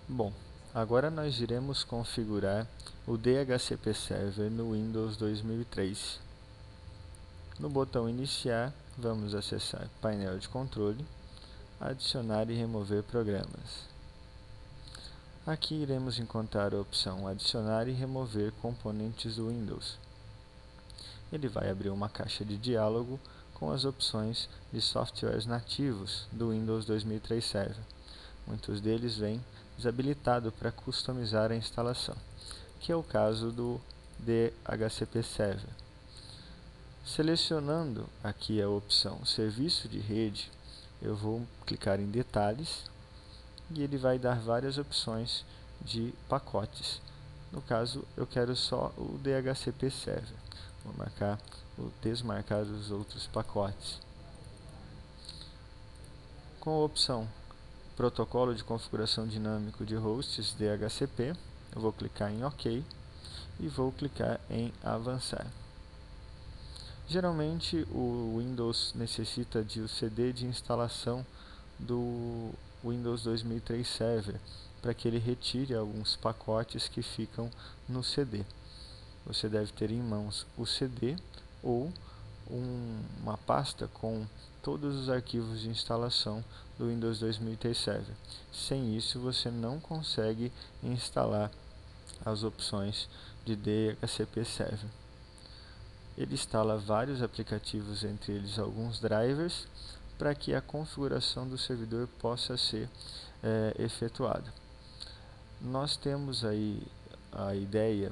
Bom, agora nós iremos configurar o DHCP Server no Windows 2003. No botão Iniciar, vamos acessar Painel de Controle, Adicionar e Remover Programas. Aqui iremos encontrar a opção Adicionar e Remover componentes do Windows. Ele vai abrir uma caixa de diálogo com as opções de softwares nativos do Windows 2003 Server. Muitos deles vêm desabilitado para customizar a instalação, que é o caso do DHCP Server. Selecionando aqui a opção Serviço de Rede, eu vou clicar em Detalhes e ele vai dar várias opções de pacotes. No caso, eu quero só o DHCP Server. Vou desmarcar os outros pacotes. Com a opção Protocolo de Configuração Dinâmico de Hosts DHCP, eu vou clicar em OK e vou clicar em Avançar. Geralmente o Windows necessita de o CD de instalação do Windows 2003 Server para que ele retire alguns pacotes que ficam no CD. Você deve ter em mãos o CD ou uma pasta com todos os arquivos de instalação do Windows 2003 Server. Sem isso, você não consegue instalar as opções de DHCP Server. Ele instala vários aplicativos, entre eles alguns drivers, para que a configuração do servidor possa ser efetuada. Nós temos aí a ideia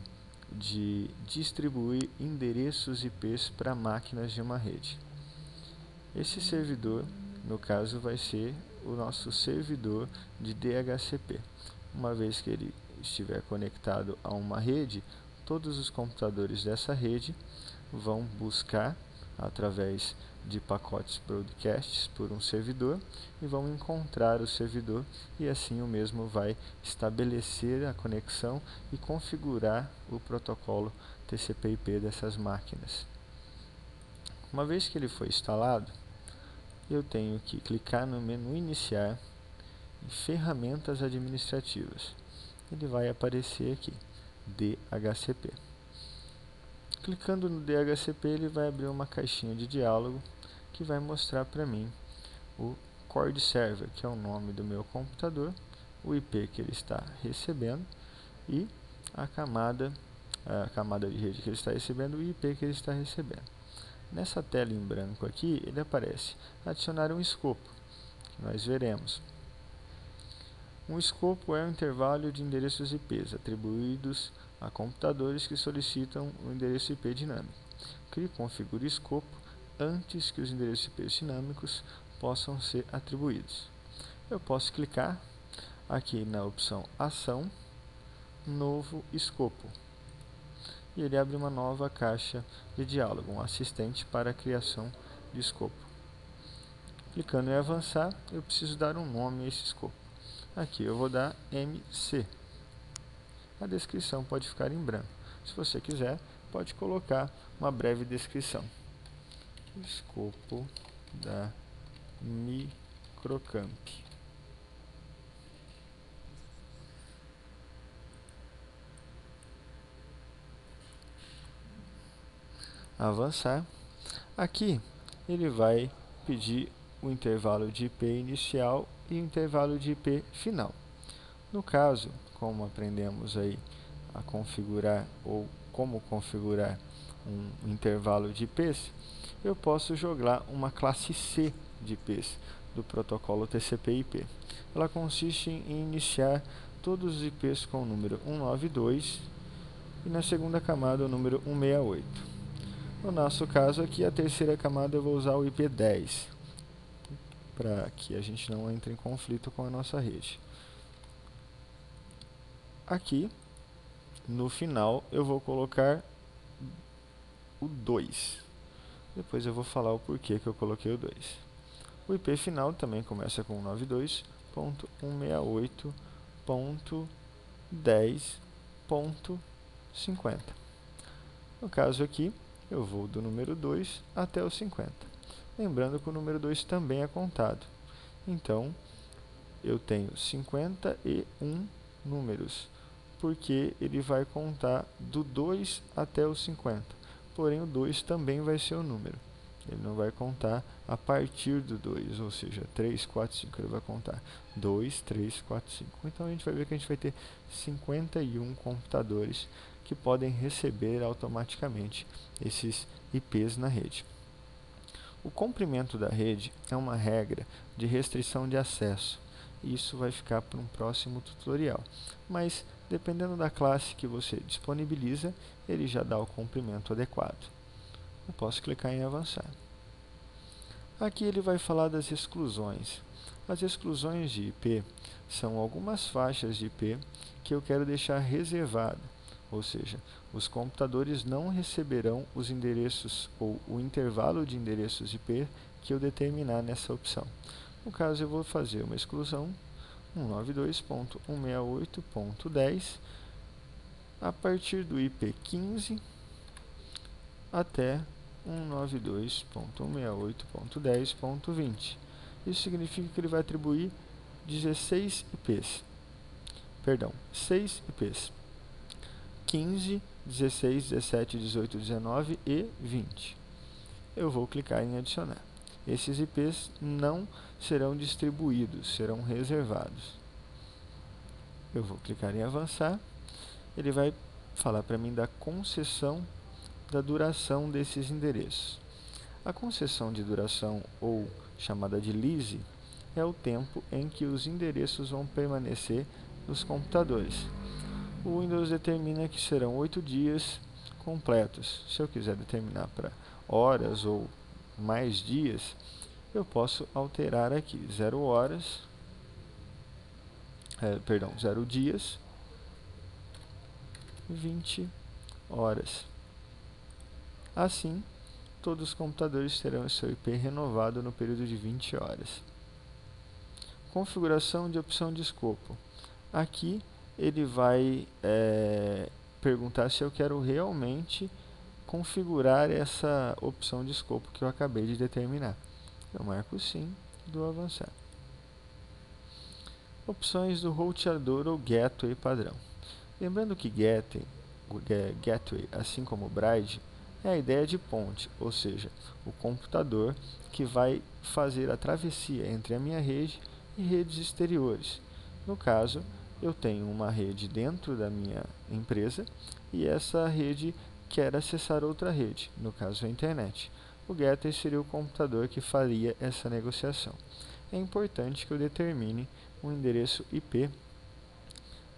de distribuir endereços IPs para máquinas de uma rede. Esse servidor, no caso, vai ser o nosso servidor de DHCP. Uma vez que ele estiver conectado a uma rede, todos os computadores dessa rede vão buscar através de pacotes broadcasts por um servidor e vão encontrar o servidor, e assim o mesmo vai estabelecer a conexão e configurar o protocolo TCP/IP dessas máquinas. Uma vez que ele foi instalado, eu tenho que clicar no menu Iniciar em Ferramentas Administrativas. Ele vai aparecer aqui, DHCP. Clicando no DHCP, ele vai abrir uma caixinha de diálogo que vai mostrar para mim o Core Server, que é o nome do meu computador, o IP que ele está recebendo e a camada de rede que ele está recebendo e o IP que ele está recebendo. Nessa tela em branco aqui, ele aparece adicionar um escopo, que nós veremos. Um escopo é um intervalo de endereços IPs atribuídos a computadores que solicitam o endereço IP dinâmico. Crie e configure o escopo antes que os endereços IP dinâmicos possam ser atribuídos. Eu posso clicar aqui na opção Ação, Novo Escopo. E ele abre uma nova caixa de diálogo, um assistente para a criação de escopo. Clicando em Avançar, eu preciso dar um nome a esse escopo. Aqui eu vou dar MC. A descrição pode ficar em branco. Se você quiser, pode colocar uma breve descrição. Escopo da Microcamp. Avançar. Aqui ele vai pedir o intervalo de IP inicial e o intervalo de IP final. No caso, como aprendemos aí a configurar ou como configurar um intervalo de IPs, eu posso jogar uma classe C de IPs do protocolo TCP/IP. Ela consiste em iniciar todos os IPs com o número 192 e na segunda camada o número 168. No nosso caso aqui, a terceira camada eu vou usar o IP 10, para que a gente não entre em conflito com a nossa rede. Aqui, no final, eu vou colocar o 2. Depois eu vou falar o porquê que eu coloquei o 2. O IP final também começa com 92.168.10.50. No caso aqui, eu vou do número 2 até o 50. Lembrando que o número 2 também é contado. Então, eu tenho 51 números, porque ele vai contar do 2 até o 50. Porém, o 2 também vai ser o número. Ele não vai contar a partir do 2, ou seja, 3, 4, 5. Ele vai contar 2, 3, 4, 5. Então, a gente vai ver que a gente vai ter 51 computadores que podem receber automaticamente esses IPs na rede. O comprimento da rede é uma regra de restrição de acesso. Isso vai ficar para um próximo tutorial. Mas, dependendo da classe que você disponibiliza, ele já dá o comprimento adequado. Eu posso clicar em avançar. Aqui ele vai falar das exclusões. As exclusões de IP são algumas faixas de IP que eu quero deixar reservada, ou seja, os computadores não receberão os endereços ou o intervalo de endereços IP que eu determinar nessa opção. No caso, eu vou fazer uma exclusão 192.168.10 a partir do IP 15 até 192.168.10.20. Isso significa que ele vai atribuir 16 IPs. Perdão, 6 IPs. 15, 16, 17, 18, 19 e 20. Eu vou clicar em adicionar. Esses IPs não serão distribuídos, serão reservados. Eu vou clicar em avançar. Ele vai falar para mim da concessão da duração desses endereços. A concessão de duração, ou chamada de lease, é o tempo em que os endereços vão permanecer nos computadores. O Windows determina que serão 8 dias completos. Se eu quiser determinar para horas ou mais dias, eu posso alterar aqui 0 dias, 20 horas. Assim, todos os computadores terão seu IP renovado no período de 20 horas. Configuração de opção de escopo. Aqui ele vai perguntar se eu quero realmente configurar essa opção de escopo que eu acabei de determinar. Eu marco sim e dou avançar. Opções do roteador ou gateway padrão. Lembrando que gateway, assim como Bridge, é a ideia de ponte, ou seja, o computador que vai fazer a travessia entre a minha rede e redes exteriores. No caso, eu tenho uma rede dentro da minha empresa e essa rede quer acessar outra rede, no caso a internet. O gateway seria o computador que faria essa negociação. É importante que eu determine um endereço IP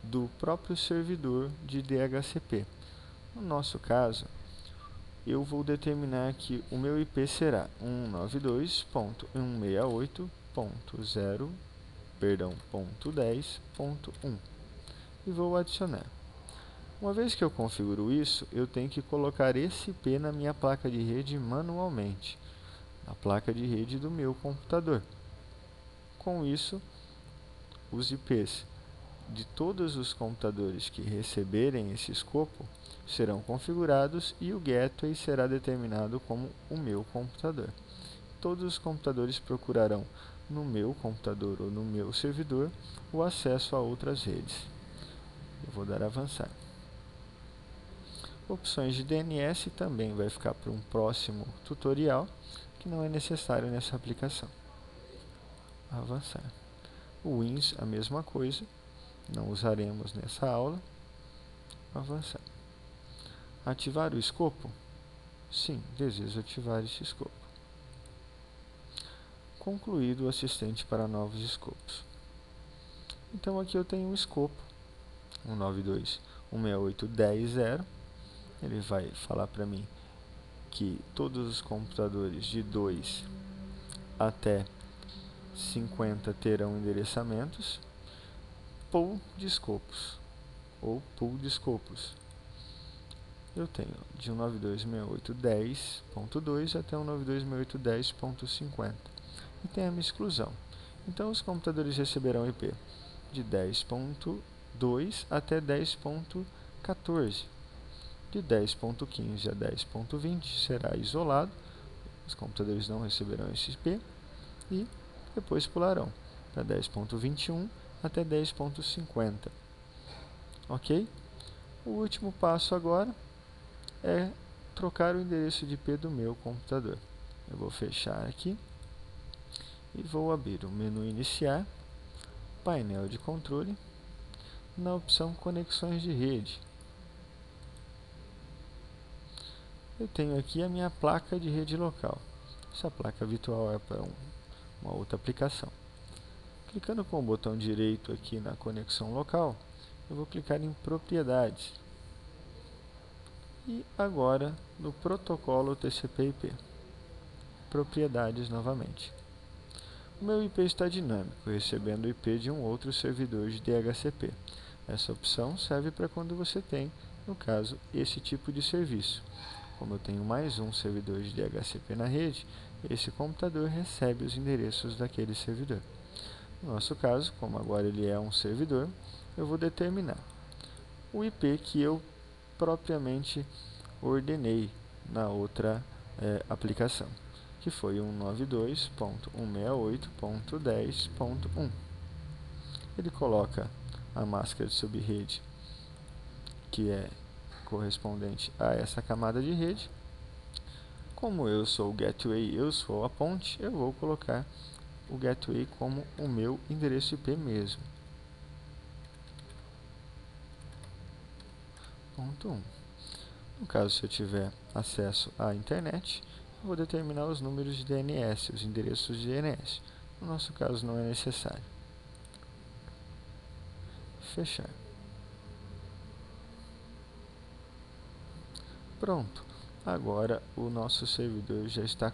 do próprio servidor de DHCP. No nosso caso, eu vou determinar que o meu IP será 192.168.10.1 e vou adicionar. Uma vez que eu configuro isso, eu tenho que colocar esse IP na minha placa de rede manualmente, na placa de rede do meu computador. Com isso, os IPs de todos os computadores que receberem esse escopo serão configurados e o gateway será determinado como o meu computador. Todos os computadores procurarão no meu computador ou no meu servidor o acesso a outras redes. Eu vou dar a avançar. Opções de DNS também vai ficar para um próximo tutorial, que não é necessário nessa aplicação. Avançar. O WINS, a mesma coisa, não usaremos nessa aula. Avançar. Ativar o escopo? Sim, desejo ativar esse escopo. Concluído o assistente para novos escopos. Então aqui eu tenho um escopo 192.168.10.0. Ele vai falar para mim que todos os computadores de 2 até 50 terão endereçamentos. Pool de escopos ou pool de escopos. Eu tenho de 192.168.10.2 até 192.168.10.50 e tem a minha exclusão. Então os computadores receberão IP de 10.2 até 10.14. De 10.15 a 10.20 será isolado, os computadores não receberão esse IP e depois pularão para 10.21 até 10.50. ok? O último passo agora é trocar o endereço de IP do meu computador. Eu vou fechar aqui e vou abrir o menu Iniciar, painel de controle, na opção Conexões de rede. Eu tenho aqui a minha placa de rede local. Essa placa virtual é para uma outra aplicação. Clicando com o botão direito aqui na conexão local, eu vou clicar em Propriedades. E agora no protocolo TCP/IP. Propriedades novamente. O meu IP está dinâmico, recebendo o IP de um outro servidor de DHCP. Essa opção serve para quando você tem, no caso, esse tipo de serviço. Como eu tenho mais um servidor de DHCP na rede, esse computador recebe os endereços daquele servidor. No nosso caso, como agora ele é um servidor, eu vou determinar o IP que eu propriamente ordenei na outra aplicação, que foi 192.168.10.1. Ele coloca a máscara de subrede, que é correspondente a essa camada de rede. Como eu sou o gateway, eu sou a ponte, eu vou colocar o gateway como o meu endereço IP mesmo. Ponto 1. No caso, se eu tiver acesso à internet, eu vou determinar os números de DNS, os endereços de DNS. No nosso caso, não é necessário. Fechar. Pronto. Agora, o nosso servidor já está